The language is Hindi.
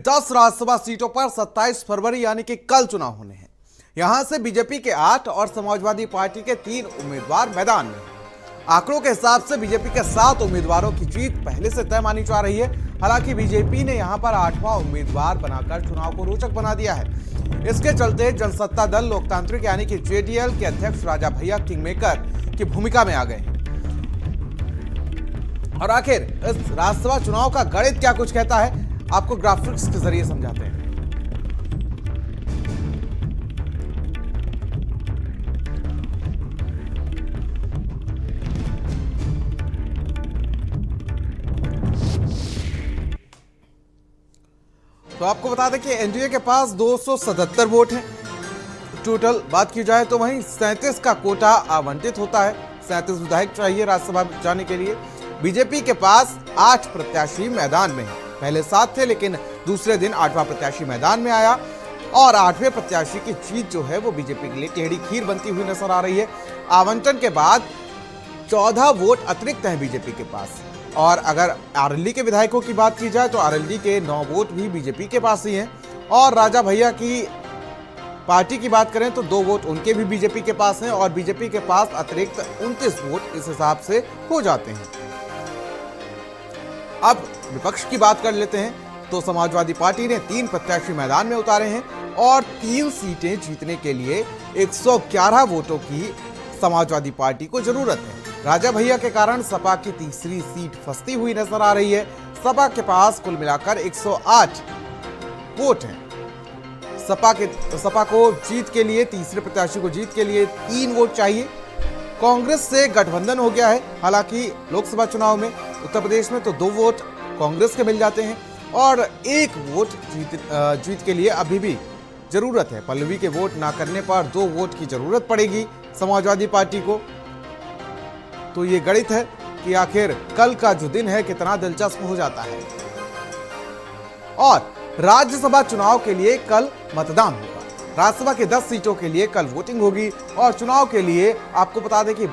10 राज्यसभा सीटों पर 27 फरवरी यानी कि कल चुनाव होने हैं। यहां से बीजेपी के 8 और समाजवादी पार्टी के 3 उम्मीदवार मैदान में हैं। आंकड़ों के हिसाब से बीजेपी के 7 उम्मीदवारों की जीत पहले से तय मानी जा रही है। हालांकि बीजेपी ने यहां पर 8वां उम्मीदवार बनाकर चुनाव को रोचक बना दिया है। इसके चलते जनसत्ता दल लोकतांत्रिक यानी कि जेडीएल के अध्यक्ष राजा भैया किंगमेकर की भूमिका में आ गए हैं। और आखिर इस राज्यसभा चुनाव का गणित क्या कुछ कहता है, आपको ग्राफिक्स के जरिए समझाते हैं। तो आपको बता दें कि एनडीए के पास 277 वोट हैं टोटल बात की जाए तो, वहीं 37 का कोटा आवंटित होता है। 37 विधायक चाहिए राज्यसभा जाने के लिए। बीजेपी के पास 8 प्रत्याशी मैदान में हैं। पहले 7 थे, लेकिन दूसरे दिन 8वां प्रत्याशी मैदान में आया और 8वें प्रत्याशी की जीत जो है वो बीजेपी के लिए टेढ़ी खीर बनती हुई नजर आ रही है। आवंटन के बाद 14 वोट अतिरिक्त हैं बीजेपी के पास। और अगर आरएलडी के विधायकों की बात की जाए तो आरएलडी के 9 वोट भी बीजेपी के पास ही हैं। और राजा भैया की पार्टी की बात करें तो 2 वोट उनके भी बीजेपी के पास हैं और बीजेपी के पास अतिरिक्त 29 वोट इस हिसाब से हो जाते हैं। अब विपक्ष की बात कर लेते हैं तो समाजवादी पार्टी ने 3 प्रत्याशी मैदान में उतारे हैं और 3 सीटें जीतने के लिए 111 वोटों की समाजवादी पार्टी को जरूरत है। राजा भैया के कारण सपा की तीसरी सीट फंसती हुई नजर आ रही है। सपा के पास कुल मिलाकर 108 वोट हैं। सपा को जीत के लिए, तीसरे प्रत्याशी को जीत के लिए 3 वोट चाहिए। कांग्रेस से गठबंधन हो गया है। हालांकि लोकसभा चुनाव में उत्तर प्रदेश में तो 2 वोट कांग्रेस के मिल जाते हैं और 1 वोट जीत के लिए अभी भी जरूरत है। पल्लवी के वोट ना करने पर 2 वोट की जरूरत पड़ेगी समाजवादी पार्टी को। तो ये गणित है कि आखिर कल का जो दिन है कितना दिलचस्प हो जाता है। और राज्यसभा चुनाव के लिए कल मतदान होगा। राज्यसभा के 10 सीटों के लिए कल वोटिंग होगी और चुनाव के लिए आपको बता दें कि